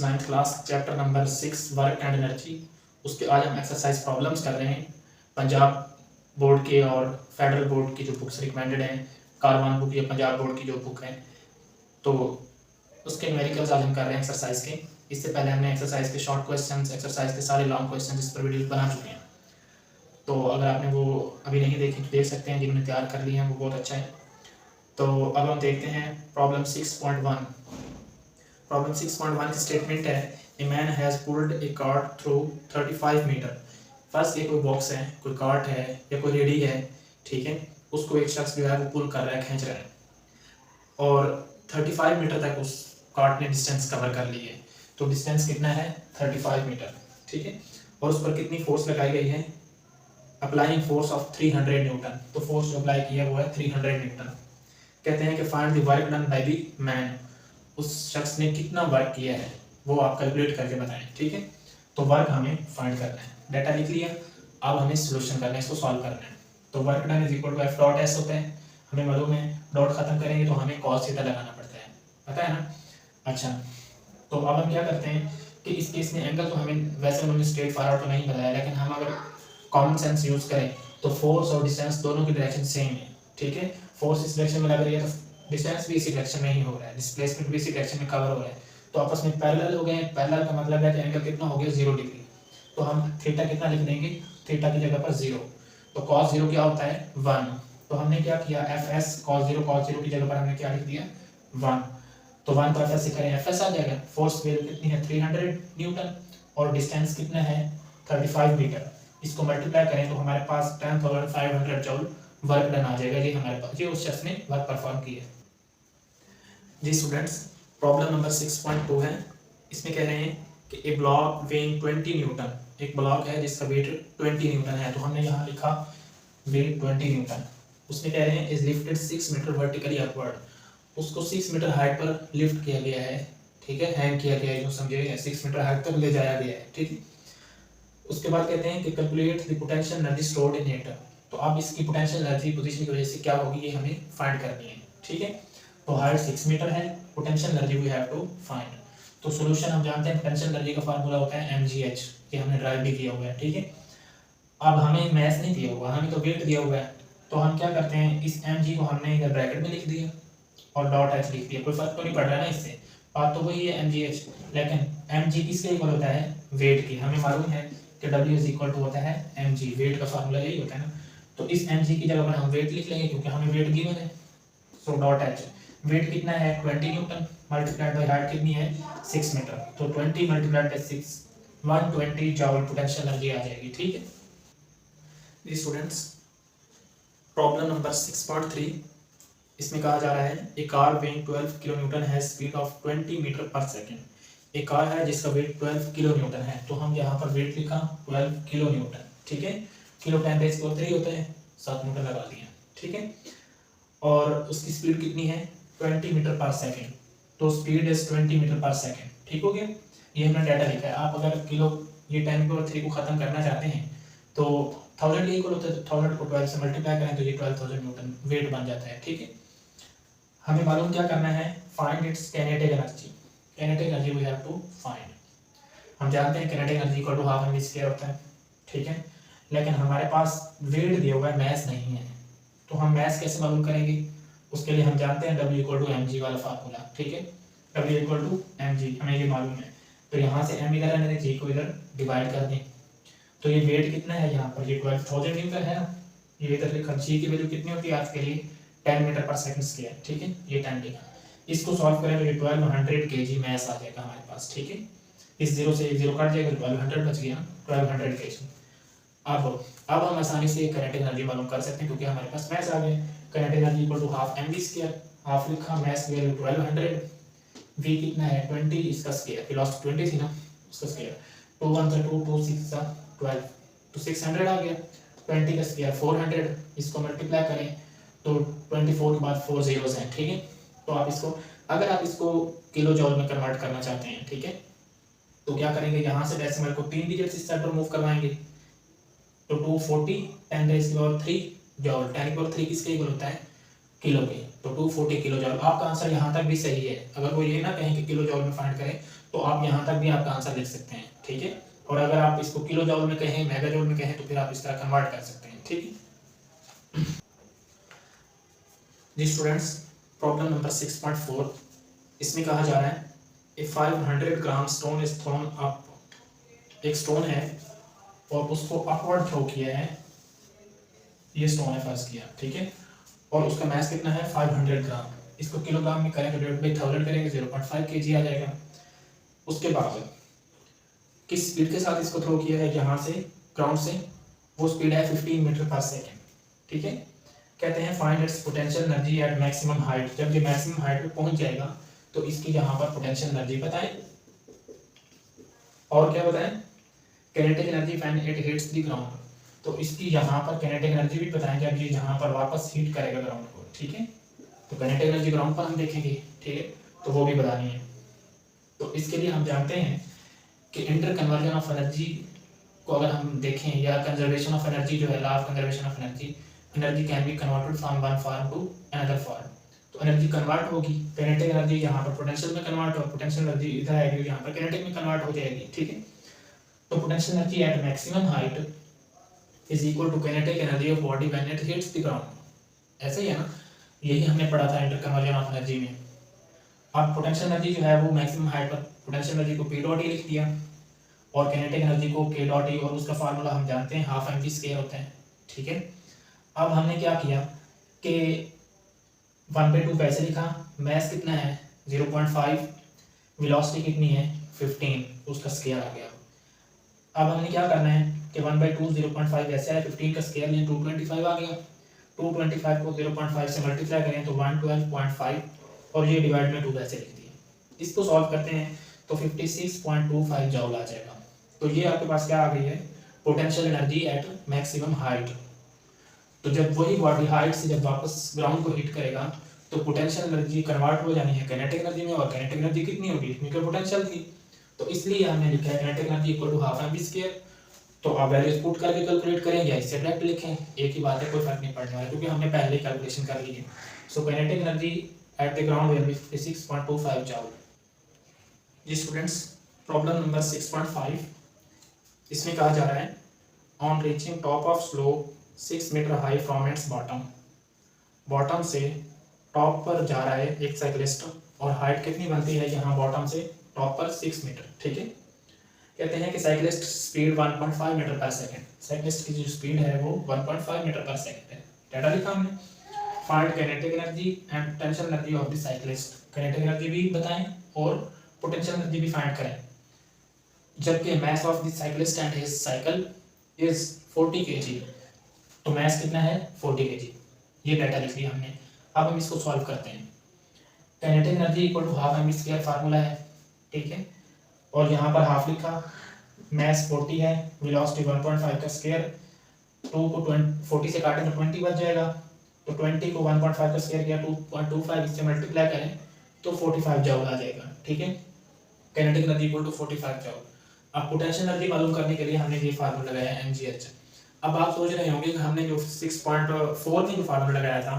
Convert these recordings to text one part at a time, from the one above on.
9th class chapter number 6 work and energy. उसके आज हम एक्सरसाइज प्रॉब्लम्स कर रहे हैं। पंजाब बोर्ड के और फेडरल बोर्ड की जो बुक्स रिकमेंडेड हैं, कारवान बुक या पंजाब बोर्ड की जो बुक है, तो उसके न्यूमेरिकल्स आज हम कर रहे हैं एक्सरसाइज के। इससे पहले हमने एक्सरसाइज के शॉर्ट क्वेश्चंस, एक्सरसाइज के सारे लॉन्ग क्वेश्चंस इस पर वीडियोस बना चुके हैं। तो अगर आपने वो अभी नहीं देखी तो देख सकते हैं, जिन्होंने तैयार कर ली हैं वो बहुत अच्छा है। तो अब हम देखते हैं प्रॉब्लम 6.1। प्रॉब्लम 6.1 की स्टेटमेंट है, a man has pulled a cart through 35 metre. First ये कोई बॉक्स है, कोई कार्ट है या कोई रेडी है, ठीक है, उसको एक शख्स जो है वो पुल कर रहा है, खींच रहा है, और 35 मीटर तक उस कार्ट ने डिस्टेंस कवर कर ली है। तो डिस्टेंस कितना है? 35 मीटर, ठीक है। और उस पर कितनी फोर्स लगाई गई है? Applying force of 300 Newton. तो फोर्स जो अप्लाई किया वो है 300 न्यूटन। कहते हैं कि find the work done by the man. उस शख्स ने कितना वर्क किया है वो आप कैलकुलेट करके बताएं, ठीक है। तो वर्क हमें फाइंड करना है, डाटा लिख लिया, अब हमें सोल्यूशन करना है, इसको सॉल्व करना है। तो work done is equal to F dot S होता है, हमें मालूम है। डॉट खत्म करेंगे तो हमें कॉस थीटा लगाना पड़ता है, पता है ना। अच्छा, तो अब हम क्या करते हैं कि इस केस में एंगल तो हमें वैसे उन्होंने स्ट्रेट फॉरवर्ड तो नहीं बताया, लेकिन हम अगर कॉमन सेंस यूज करें तो फोर्स और डिस्टेंस दोनों की डायरेक्शन सेम है, ठीक है। फोर्स इस डायरेक्शन में लग रही है तो डिस्टेंस भी इसी डायरेक्शन में ही हो रहा है, डिस्प्लेसमेंट भी इसी डायरेक्शन में कवर हो रहा है, तो आपस में पैरेलल हो गए हैं। पैरेलल का मतलब है कि एंगल कितना हो गया? 0 डिग्री। तो हम थीटा कितना लिख देंगे? थीटा की जगह पर 0। तो cos 0 क्या होता है? 1। तो हमने क्या किया? fs cos 0 की जगह पर हमने क्या लिख दिया? 1। तो 1 को fs से करें fs आ जाएगा। फोर्स वैल्यू कितनी है? 300 न्यूटन, और डिस्टेंस कितना है? 35 मीटर। इसको मल्टीप्लाई करें तो हमारे पास 10,500 जूल वर्क डन आ जाएगा। ये हमारे पास, ये उस शख्स ने वर्क परफॉर्म किया। जी स्टूडेंट्स, प्रॉब्लम नंबर 6.2 है। इसमें कह रहे हैं कि ए ब्लॉक वेइंग 20 न्यूटन, एक ब्लॉक है जिसका वेट 20 न्यूटन है। तो हमने यहाँ लिखा वेट 20 न्यूटन। उसमें कह रहे हैं is lifted 6 metre vertically upward, उसको 6 मीटर हाइट पर लिफ्ट किया गया है, ठीक है, हैंग किया गया है, जो समझिए 6 मीटर हाइट तक ले जाया गया है, ठीक है। उसके बाद कहते हैं कि calculate the potential energy stored in it. तो अब इसकी पोटेंशियल एनर्जी पोजीशन की वजह से क्या होगी, ये हमें फाइंड करनी है, ठीक है। तो हाइट 6 मीटर है, potential energy we have to find. तो सॉल्यूशन हम जानते हैं, पोटेंशियल एनर्जी का फार्मूला होता है mgh, ये हमने ड्राइव भी किया हुआ है, ठीक है। अब हमें मैथ नहीं दिया हुआ, हमें तो वेट दिया हुआ है। तो हम क्या करते हैं, इस mg को हमने इधर ब्रैकेट में लिख दिया और डॉट h लिख दिया, कोई फर्क तो नहीं पड़ रहा है ना इससे, बात तो वही है mgh। लेकिन mg किसके इक्वल होता है? वेट की। हमें मालूम है कि w इज इक्वल टू होता है mg, वेट का फार्मूला यही होता है ना। तो इस mg की जगह पर हम वेट लिख लेंगे क्योंकि हमें वेट गिवन है। सो डॉट h, वेट कितना है? 20 न्यूटन, मल्टीप्लाइड बाय हाइट कितनी है? 6 मीटर। तो 20 multiplied by 6, 120 joule potential energy आ जाएगी, ठीक है। जी स्टूडेंट्स, प्रॉब्लम नंबर 6.3, इसमें कहा जा रहा है a car weighing 12 kilo newton has speed of 20 metre per second. एक कार है जिसका वेट 12 किलो न्यूटन है। तो हम यहाँ पर वेट लिखा 12 किलो न्यूटन, ठीक है। किलो 10⁻³ होता है, 7 न्यूटन लगा दिया, ठीक है। और उसकी स्पीड कितनी है? 20 मीटर पर सेकंड। तो speed is 20 metre per second, ठीक हो गया। ये हमने डाटा लिखा है। आप अगर किलो ये 10⁻³ को खत्म करना चाहते हैं तो 1000 के इक्वल होता है, तो 1000 को 12 से मल्टीप्लाई करें तो ये 12,000 न्यूटन वेट बन जाता है, ठीक है। हमें मालूम क्या करना है? Find its kinetic energy. Kinetic energy we have to find. हम जानते हैं kinetic energy equal to half mv² होता है, ठीक है। लेकिन हमारे पास वेट दिया हुआ है, मैस नहीं है, तो हम मैस कैसे मालूम करेंगे? उसके लिए हम जानते हैं w इक्वल टू mg वाला फार्मूला, ठीक है। w इक्वल टू mg हमें ये मालूम है। तो यहाँ से m इधर है, g को इधर डिवाइड कर दें। तो ये वेट कितना है यहाँ पर? ये 12,000 न्यूटन है ना। ये इधर लिखा, g की वैल्यू कितनी होती है आज के लिए? 10 मीटर पर सेकंड स्क्वायर, ठीक है। ये 10 लिखा, इसको सॉल्व करें तो ये 1200 kg मैस आ जाएगा हमारे पास, ठीक है। इस 0 से 0 कट जाएगा, 1200 बच गया, 1200 kg। अब हम आसानी से काइनेटिक एनर्जी मालूम कर सकते हैं क्योंकि हमारे पास मैस आ गए। Kinetic energy equal to half mv², half लिखा, मैस वैल्यू 1200, v कितना है? 20, इसका स्क्वायर, वेलोसिटी 20 थी ना, उसका स्क्वायर, 2 1 2 2 6 12, तो 600 आ गया। 20 का स्क्वायर 400, इसको मल्टीप्लाई करें तो 24 के बाद 4 zeros हैं, ठीक है। तो आप इसको, अगर आप इसको किलो जॉल में कन्वर्ट करना चाहते हैं, ठीक है, तो क्या करेंगे? यहाँ से डेसिमल को 3 डिजिट्स इस साइड पर मूव करवाएंगे, तो 240 10⁻³ जॉल। 10⁻³ किसके इक्वल होता है? किलो के। तो 240 किलो जॉल। आपका आंसर यहाँ तक भी सही है। अगर वो ये ना कहें कि किलो जॉल में फाइंड करें तो आप यहाँ तक भी आपका आंसर लिख सकते हैं, ठीक है। और अगर आप इसको किलो जॉल में कहें, मेगा जॉल में कहें, तो फिर आप इस तरह कन्वर्ट कर सकते हैं, ठीक है। जी स्टूडेंट्स, प्रॉब्लम नंबर 6.4, इसमें कहा जा रहा है ए 500 ग्राम स्टोन इज थ्रोन अप। एक स्टोन है और उसको अपवर्ड थ्रो किया है, ये स्टोन है फर्स्ट किया, ठीक है, और उसका मास कितना है 500 ग्राम। इसको किलोग्राम में करेंगे, डिवाइड बाई 1000 करेंगे, 0.5 kg आ जाएगा। उसके बाद किस स्पीड के साथ इसको थ्रो किया है यहाँ से ग्राउंड से, वो स्पीड है 15 मीटर पर सेकेंड, ठीक है। कहते हैं find its potential energy at maximum height. जब ये मैक्सिमम हाइट पे पहुंच जाएगा तो इसकी यहाँ पर पोटेंशियल एनर्जी बताएं, और क्या बताएं, kinetic energy when it hits the ground. तो इसकी यहाँ पर काइनेटिक एनर्जी भी बताएं जब ये यहाँ पर वापस हिट करेगा ग्राउंड को, ठीक है। तो काइनेटिक एनर्जी ग्राउंड पर हम देखेंगे, ठीक है, तो वो भी बतानी है। तो इसके लिए हम जानते हैं कि इंटर कन्वर्जन ऑफ एनर्जी को अगर हम देखें, या कंजर्वेशन ऑफ एनर्जी जो है, law of conservation of energy, energy can be converted from one form to another form. तो एनर्जी कन्वर्ट होगी, काइनेटिक एनर्जी यहाँ पर पोटेंशियल में कन्वर्ट हो, पोटेंशियल एनर्जी इधर आएगी, यहाँ पर काइनेटिक में कन्वर्ट हो जाएगी, ठीक है। तो potential energy at maximum height is equal to kinetic energy of body when it hits the ground. ऐसे ही है ना, यही हमने पढ़ा था इंटर कन्वर्जन ऑफ एनर्जी में। अब पोटेंशियल एनर्जी जो है वो मैक्सिमम हाइट पर पोटेंशियल एनर्जी को P डॉट E लिख दिया, और काइनेटिक एनर्जी को K डॉट E, और उसका फार्मूला हम जानते हैं, हाफ mv स्क्वायर होता है, ठीक है। अब हमने क्या किया कि 1/2 कैसे लिखा, मैस कितना है 0.5, वेलोसिटी कितनी है 15, उसका स्क्वायर आ गया। अब हमने क्या करना है कि 1/2 0.5 ऐसे है, 15 का स्क्वायर लें 225 आ गया। 225 को 0.5 से मल्टीप्लाई करें तो 112.5, और ये डिवाइड में 2 ऐसे लिख दिए। इसको सॉल्व करते हैं तो 56.25 जॉल आ जाएगा। तो ये आपके पास क्या आ गई है, potential energy at maximum height. तो जब वही बॉडी हाइट से जब वापस ग्राउंड को हिट करेगा तो पोटेंशियल एनर्जी कन्वर्ट हो जानी है काइनेटिक एनर्जी में, और काइनेटिक एनर्जी कितनी होगी, इतनी का पोटेंशियल थी। तो इसलिए हमने लिखा है kinetic energy equal to half mv square. तो आप वैल्यूज पुट करके कैलकुलेट करें या इससे डायरेक्ट लिखें, एक ही बात है, कोई फर्क नहीं पड़ने वाला, क्योंकि हमने पहले ही कैलकुलेशन कर ली है। So kinetic energy at the ground will be 56.25 joule. जी स्टूडेंट्स, प्रॉब्लम नंबर 6.5, इसमें कहा जा रहा है on reaching top of slope 6 metre high from its bottom. Bottom से टॉप पर जा रहा है एक साइकिलिस्ट, और हाइट कितनी बनती है यहाँ बॉटम से टॉप पर 6 मीटर, ठीक है। कहते हैं कि cyclist speed 1.5 metre per second, cyclist की जो स्पीड है वो 1.5 मीटर पर सेकंड है। डाटा लिखा हमने, find kinetic energy and potential energy of the cyclist. Kinetic energy भी बताएं और पोटेंशियल एनर्जी भी फाइंड करें। जबकि mass of the cyclist and his cycle is 40 kg, तो मास कितना है 40 kg, ये डाटा लिख लिया हमने। अब हम इसको सॉल्व करते हैं। Kinetic energy equal to half mv square formula है, ठीक है, और यहाँ पर हाफ लिखा, मास 40 है, वेलोसिटी 1.5 का स्क्वायर, 2 को 40 से काटें तो 20 बच जाएगा, तो 20 को 1.5 का स्क्वायर किया 2.25 इससे मल्टीप्लाई करें तो 45 जॉल आ जाएगा, ठीक है। Kinetic energy equal to 45 joule. अब पोटेंशियल एनर्जी मालूम करने के लिए हमने ये फार्मूला लगाया mgh। अब आप सोच रहे होंगे कि हमने जो 6.4 में जो फार्मूला लगाया था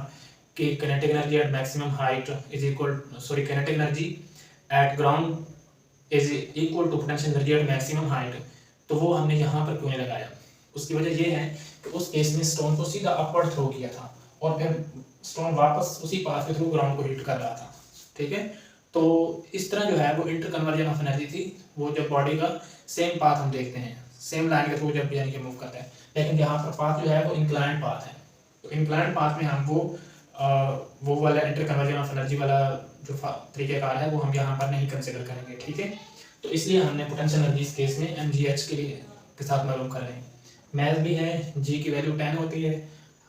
कि kinetic energy at maximum height is equal, sorry, kinetic energy at ground is equal to potential energy at maximum height, तो वो हमने यहाँ पर क्यों नहीं लगाया। उसकी वजह ये है कि उस केस में स्टोन को सीधा अपवर्ड थ्रो किया था और फिर स्टोन वापस उसी पाथ के थ्रू ग्राउंड को हिट कर रहा था, ठीक है। तो इस तरह जो है वो इंटर कन्वर्जन ऑफ एनर्जी थी, वो जब बॉडी का सेम पाथ हम देखते हैं, सेम लाइन के थ्रू जब यानी कि मूव करते हैं, लेकिन यहाँ पर पाथ जो है वो इंक्लाइंड पाथ है। तो इंक्लाइंड पाथ में हम वो वाला इंटर कन्वर्जन ऑफ एनर्जी वाला जो तरीक़ेकार है वो हम यहाँ पर नहीं कंसिडर करेंगे, ठीक है। तो इसलिए हमने पोटेंशियल एनर्जी इस केस में mgh के साथ मालूम कर रहे हैं। मैथ भी है, g की वैल्यू 10 होती है,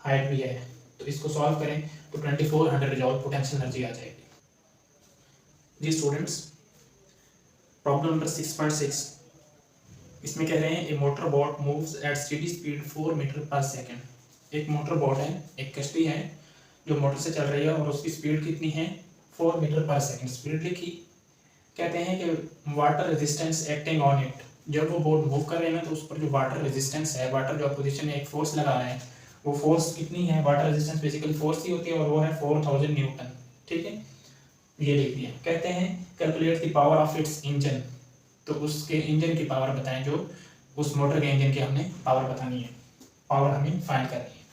हाइट भी है, तो इसको सॉल्व करें तो 2400 जॉल पोटेंशियल एनर्जी आ जाएगी। जी स्टूडेंट्स, प्रॉब्लम नंबर 6.6, इसमें कह रहे हैं a motor boat moves at steady speed 4 metre per second. एक मोटर बोट है, एक कश्ती है जो मोटर से चल रही है और उसकी स्पीड कितनी है 4 मीटर पर सेकेंड स्पीड लिखी। कहते हैं कि water resistance acting on it, जब वो बोट मूव कर रहे हैं ना तो उस पर जो वाटर रेजिस्टेंस है, वाटर जो अपोजिशन में एक फोर्स लगा रहे हैं, वो फोर्स कितनी है, वाटर रेजिस्टेंस बेसिकली फोर्स ही होती है और वो है 4000 न्यूटन, ठीक है, ये लिख दिया। कहते हैं calculate the power of its engine, तो उसके इंजन की पावर बताएं, जो उस मोटर के इंजन की हमने पावर बतानी है, पावर हमें फाइंड करनी है।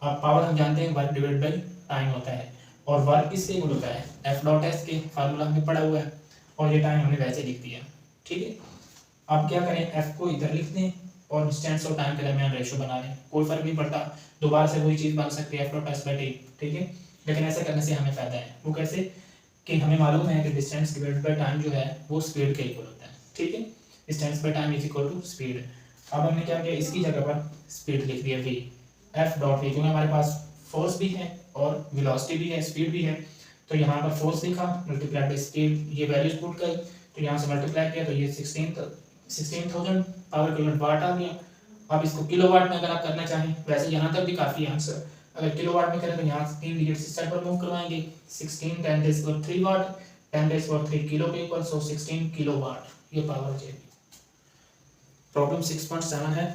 अब पावर हम जानते हैं वर्क डिवाइड बाई टाइम होता है, और वर्क किससे इक्वल होता है, एफ डॉट एस के फार्मूला हमने पढ़ा हुआ है, और ये टाइम हमने वैसे लिख दिया। ठीक है, अब क्या करें, एफ को इधर लिख दें और डिस्टेंस और टाइम के दरमियान रेशो बना लें, कोई फर्क नहीं पड़ता, दोबारा से वही चीज़ बन सकती है F dot S by T. ठीक है, लेकिन ऐसा करने से हमें फ़ायदा है। वो कैसे कि हमें मालूम है कि डिस्टेंस डिवाइडेड बाई टाइम जो है वो स्पीड के इक्वल होता है। ठीक है, distance by time is equal to speed. अब हमने क्या किया, इसकी जगह पर स्पीड लिख दिया वी, एफ डॉट वी, क्योंकि हमारे पास फोर्स भी है और वेलोसिटी भी है, स्पीड भी है, तो यहाँ पर फोर्स लिखा मल्टीप्लाई बाई स्पीड, ये वैल्यूज पुट करी तो यहाँ से मल्टीप्लाई किया तो ये 16,000 पावर किलोवाट वाट आ गया। अब इसको किलोवाट में अगर आप करना चाहें, वैसे यहाँ तक भी काफ़ी है आंसर, अगर किलोवाट में करें तो यहाँ से 3 डिजिट इस साइड पर मूव करवाएंगे, 16 10 रेज़ पावर 3 वाट, 10 रेज़ पावर 3 किलो के इक्वल, सो 16 किलोवाट ये पावर हो जाएगी। प्रॉब्लम 6.7 है,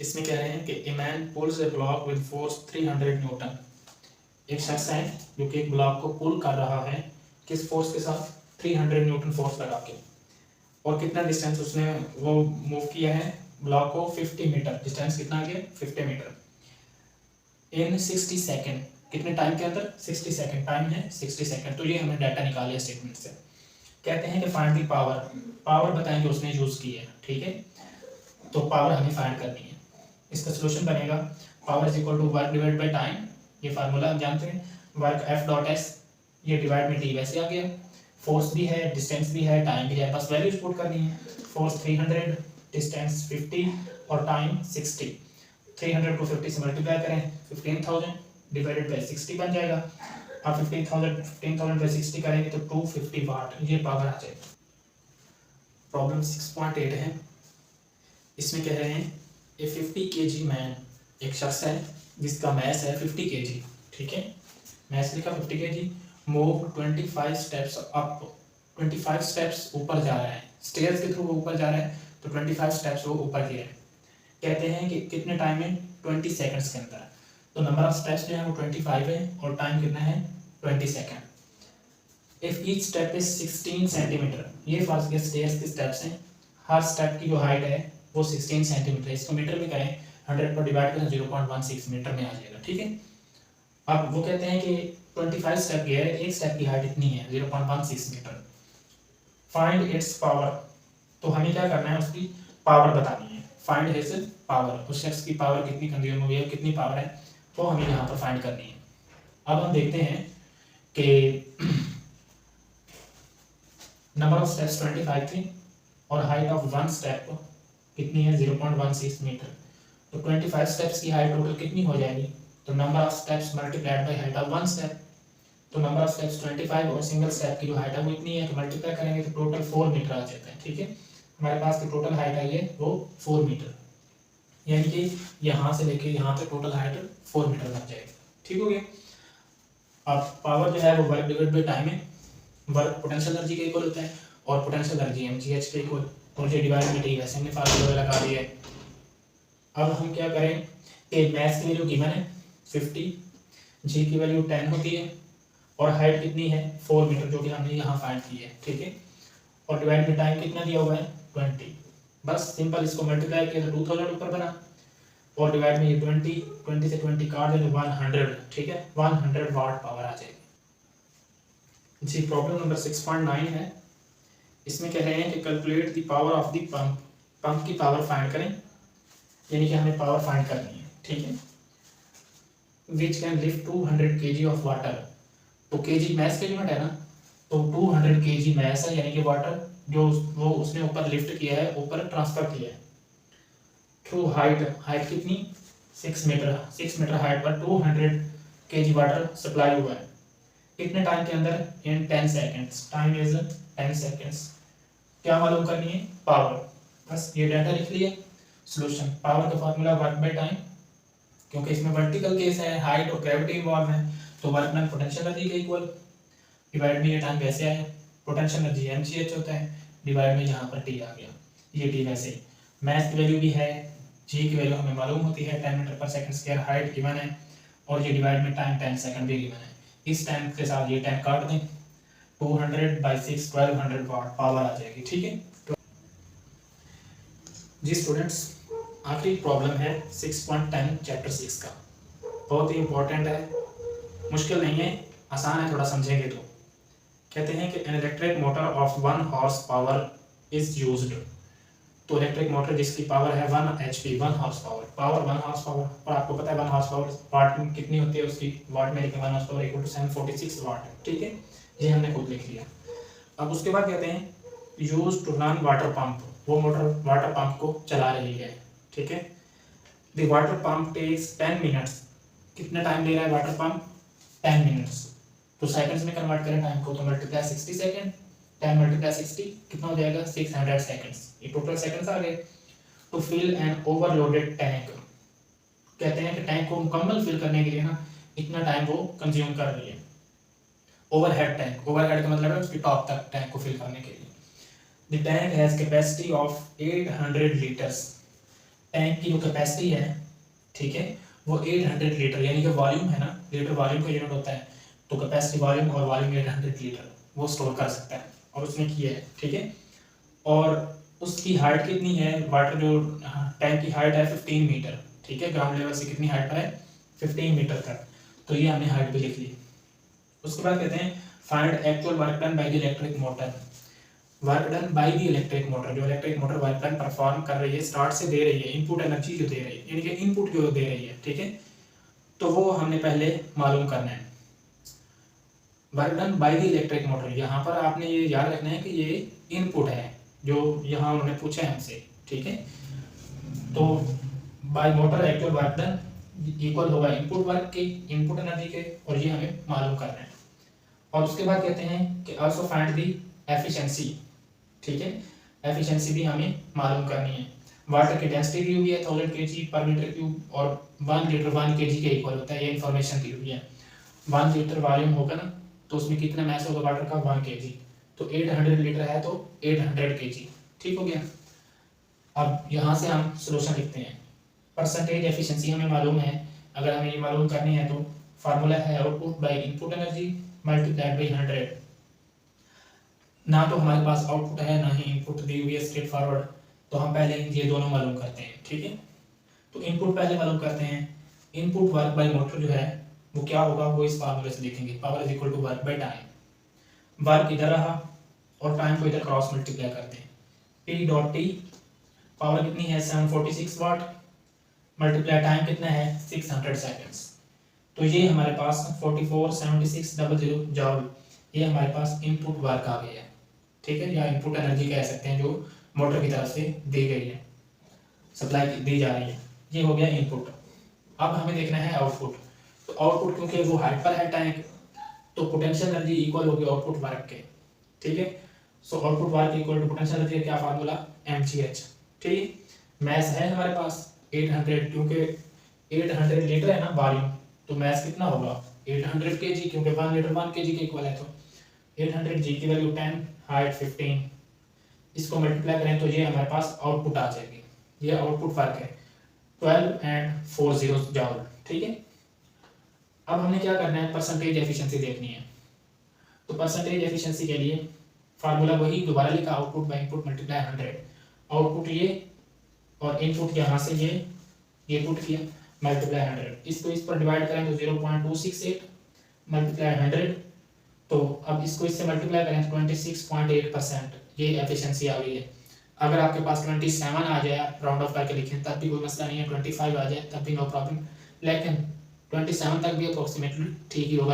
इसमें कह रहे हैं कि a man pulls a block with force 300 newton. एक शख्स है जो कि एक ब्लॉक को पुल कर रहा है, किस फोर्स के साथ, 300 न्यूटन फोर्स लगा के, और कितना डिस्टेंस उसने वो मूव किया है ब्लॉक को, 50 मीटर, डिस्टेंस कितना आ गया 50 मीटर, इन 60 सेकेंड, कितने टाइम के अंदर, 60 सेकेंड, टाइम है 60 सेकेंड। तो ये हमने डाटा निकालिया स्टेटमेंट से। कहते हैं कि फाइंड दी पावर, पावर बताएंगे उसने यूज़ की है। ठीक है, तो पावर हमें फाइंड करनी है, इसका सोल्यूशन बनेगा power is equal to work divide by time, ये फार्मूला हम जानते हैं, वर्क एफ डॉट एस, ये डिवाइड में टी वैसे आ गया, फोर्स भी है, डिस्टेंस भी है, टाइम भी है, बस वैल्यूज पुट करनी है, फोर्स 300, डिस्टेंस 50 और टाइम 60, 300 को 50 से मल्टीप्लाई करें 15,000 डिवाइडेड बाई 60 बन जाएगा। अब 15,000 बाई 60 करेंगे तो 250 वाट ये पावर आ जाएगी। प्रॉब्लम 6.8 है, इसमें कह रहे हैं ए 50 kg मैन, एक शख्स है जिसका मैस है 50 kg। ठीक है, मैस लिखा 50 kg, move 25 steps up, 25 steps ऊपर जा रहा है, स्टेयर्स के थ्रू ऊपर जा रहा है, तो 25 स्टेप्स वो ऊपर गया है। कहते हैं कि कितने टाइम में, 20 सेकंड्स के अंदर, तो नंबर ऑफ स्टेप्स जो है वो 25 है और टाइम कितना है 20 second. If each step is 16 centimetre, ये फर्स्ट के स्टेयर्स के स्टेप्स हैं, हर स्टेप की जो हाइट है वो 16 सेंटीमीटर, इसको मीटर में करें 100 पर डिवाइड करें 0.16 मीटर में आ जाएगा। ठीक है, अब वो कहते हैं कि 25 स्टेप गया है, एक स्टेप की हाइट इतनी है 0.16 मीटर, फाइंड इट्स पावर, तो हमें क्या करना है, उसकी पावर बतानी है, फाइंड हिज पावर, उस शख्स की पावर कितनी कंज्यूम हुई है, कितनी पावर है, वो हमें यहाँ पर फाइंड करनी है। अब हम देखते हैं कि नंबर ऑफ स्टेप्स 25 थी और हाइट ऑफ वन स्टेप कितनी है 0.16 मीटर, तो 25 स्टेप्स की हाइट टोटल कितनी हो जाएगी, तो number of steps multiplied by height of one step, तो नंबर ऑफ स्टेप्स 25 और सिंगल स्टेप की जो हाइट है वो इतनी है, तो मल्टीप्लाई करेंगे तो टोटल 4 मीटर आ जाता है। ठीक है, हमारे पास की टोटल हाइट आई है वो 4 मीटर, यानी कि यहाँ से लेके यहाँ तक टोटल हाइट 4 मीटर बन जाएगी। ठीक हो गया। अब पावर जो है वो वर्क डिवाइड बाई टाइम है, वर्क पोटेंशियल एनर्जी के इक्वल होता है और पोटेंशियल एनर्जी mgh के इक्वल, और ये डिवाइड में टी वैसे हमने फार्मूला लगा दिया है। अब हम क्या करें कि मैस की वैल्यू गिवन है 50, जी की वैल्यू 10 होती है और हाइट कितनी है 4 मीटर जो कि हमने यहाँ फाइंड की है। ठीक है, और डिवाइड में टाइम कितना दिया हुआ है 20, बस सिंपल इसको मल्टीप्लाई किया तो 2000 ऊपर बना, और डिवाइड में ये 20 से 20 काट दे तो 100। ठीक है, 100 वाट पावर आ जाएगी। जी प्रॉब्लम नंबर 6.9 है, इसमें कह रहे हैं कि calculate the power of the pump, pump की पावर फाइंड करें, यानी कि हमें पावर फाइंड करनी है। ठीक है, which can lift 200 kg of water, तो kg मैस की लिमिट है ना, तो 200 kg मैस है, यानी कि वाटर जो वो उसने ऊपर लिफ्ट किया है, ऊपर ट्रांसफर किया है, थ्रू हाइट, हाइट कितनी 6 मीटर, 6 मीटर हाइट पर 200 kg वाटर सप्लाई हुआ है, कितने टाइम के अंदर, इन 10 सेकेंड्स, टाइम इज 10 सेकेंड्स। क्या मालूम करनी है, पावर, बस ये डाटा लिख लिया। सॉल्यूशन, पावर का फार्मूला वर्क बाय टाइम, क्योंकि इसमें वर्टिकल केस है, हाइट और ग्रेविटी इन्वॉल्व है, तो वर्क में पोटेंशियल एनर्जी के इक्वल, डिवाइड में ये टाइम वैसे आया, पोटेंशियल एनर्जी mgh होता है, डिवाइड में यहाँ पर टी आ गया, ये टी वैसे ही, मैथ की वैल्यू भी है, जी की वैल्यू हमें मालूम होती है 10 metre per second square, height given है, और ये डिवाइड में टाइम 10 सेकंड भी गिवन है, इस टाइम के साथ ये 10 काट दें, 200 बाई 6 1200 वाट पावर आ जाएगी। ठीक है, जी स्टूडेंट्स, आखिरी प्रॉब्लम है 6.10 चैप्टर 6 का। बहुत ही इम्पोर्टेंट है, मुश्किल नहीं है, आसान है, थोड़ा समझेंगे तो। कहते हैं कि an electric motor of 1 horse power is used. तो इलेक्ट्रिक मोटर जिसकी पावर है 1 HP, 1 horse power 1 horse power, और आपको पता है 1 हॉर्स पावर वाट में कितनी होती है उसकी, वाट में लिखें 1 हॉर्स पावर इक्वल टू 746 वाट। ठीक है, ये हमने खुद लिख लिया। अब उसके बाद कहते हैं use to run water pump, वो मोटर वाटर पंप को चला रही है। ठीक है, the water pump takes 10 minutes. कितना टाइम ले रहा है वाटर पंप? 10 मिनट्स। तो सेकंड्स में कन्वर्ट करें टाइम को, तो मल्टीप्लाई 60 सेकंड, 10 मल्टीप्लाई 60 कितना हो जाएगा? 600 सेकंड्स। ये टोटल सेकंड्स आ गए। तो फिल एन ओवरलोडेड टैंक, कहते हैं कि टैंक को मुकम्मल फिल करने के लिए ना इतना टाइम वो कंज्यूम कर रही है। ओवरहेड टैंक, ओवरहेड का मतलब है उसकी टॉप तक टैंक को फिल करने के लिए। The tank has capacity of 800 litres. Tank की जो कैपेसिटी है, ठीक है, वो 800 लीटर, यानी कि वॉल्यूम है ना, लीटर वॉल्यूम का यूनिट होता है, तो कैपेसिटी वॉल्यूम और वॉल्यूम 800 लीटर वो स्टोर कर सकता है, और उसने किया है। ठीक है, और उसकी हाइट कितनी है? वाटर जो टैंक की हाइट है 15 मीटर। ठीक है, ग्राउंड लेवल से कितनी हाइट पर है? 15 मीटर तक। तो ये हमने हाइट भी लिख ली। उसके बाद कहते हैं find actual work done by the electric motor. Work done by the electric motor, जो electric motor work done perform कर रही है, स्टार्ट से दे रही है, इनपुट एनर्जी जो दे रही है, यानी कि इनपुट जो दे रही है। ठीक है, तो वो हमने पहले मालूम करना है। Work done by the electric motor, यहाँ पर आपने ये याद रखना है कि ये इनपुट है जो यहाँ उन्होंने पूछा है हमसे। ठीक है, तो by motor actual work done equal होगा इनपुट वर्क के, इनपुट एनर्जी के, और ये हमें मालूम करना है। और उसके बाद कहते हैं कि आल्सो फाइंड दी एफिशिएंसी। ठीक है, एफिशिएंसी भी हमें मालूम करनी है। वाटर की डेंसिटी दी हुई है 1000 kg पर मीटर क्यूब, और 1 लीटर 1 kg के इक्वल होता है, ये इन्फॉर्मेशन दी हुई है। 1 लीटर वॉल्यूम होगा ना, तो उसमें कितना मैस होगा वाटर का? 1 kg। तो 800 लीटर है तो 800 kg। ठीक हो गया। अब यहाँ से हम सोल्यूशन लिखते हैं। परसेंटेज एफिशिएंसी हमें मालूम है, अगर हमें ये मालूम करनी है तो फार्मूला है output by input energy multiplied by 100। ना तो हमारे पास आउटपुट है ना ही इनपुट दी हुई है स्ट्रेट फॉरवर्ड, तो हम पहले ये दोनों मालूम करते हैं। ठीक है, तो इनपुट पहले मालूम करते हैं। इनपुट वर्क बाय मोटर जो है वो क्या होगा, वो इस फार्मूले से लिखेंगे, power is equal to work by time. Work इधर रहा और टाइम को इधर क्रॉस मल्टीप्लाई करते हैं। पी डॉट टी, पावर कितनी है? 746 वाट, मल्टीप्लाई टाइम कितना है? 600 सेकेंड्स। तो ये हमारे पास 447600 जॉल, ये हमारे पास इनपुट वर्क आ गया है। ठीक है, या इनपुट एनर्जी कह सकते हैं, जो मोटर की तरफ से दी गई है, सप्लाई दी जा रही है। ये हो गया इनपुट। अब हमें देखना है आउटपुट। तो आउटपुट क्योंकि वो हाइट पर है टैंक, तो पोटेंशियल एनर्जी इक्वल होगी आउटपुट वर्क के। ठीक है, so output work equal to potential energy का क्या फार्मूला? mgh। ठीक है, मैस है हमारे पास 800, क्योंकि 800 लीटर है ना वॉल्यूम, तो मैस कितना होगा? 800 kg, क्योंकि 1 लीटर 1 kg के इक्वल है, तो 800 g की वैल्यू 10, हाइट 15, इसको मल्टीप्लाई करें तो ये हमारे पास आउटपुट आ जाएगी। ये आउटपुट वर्क है 12 एंड 40 जॉल। ठीक है, अब हमने क्या करना है? परसेंटेज एफिशिएंसी देखनी है। तो परसेंटेज एफिशिएंसी के लिए फार्मूला वही दोबारा लिखा, output by input multiply 100। Output ये और इनपुट यहाँ से ये पुट किया, मल्टीप्लाई 100, इसको इस पर डिवाइड करें तो 0.268 मल्टीप्लाई 100, तो अब इसको इससे मल्टीप्लाई करें तो 26.8%, ये एफिशिएंसी आ गई है। अगर आपके पास 27 आ जाए, राउंड ऑफ करके लिखें तब भी कोई मसला नहीं है, 25 आ जाए तब भी नो प्रॉब्लम, लेकिन 27 तक भी अप्रोक्सीमेटली ठीक ही होगा।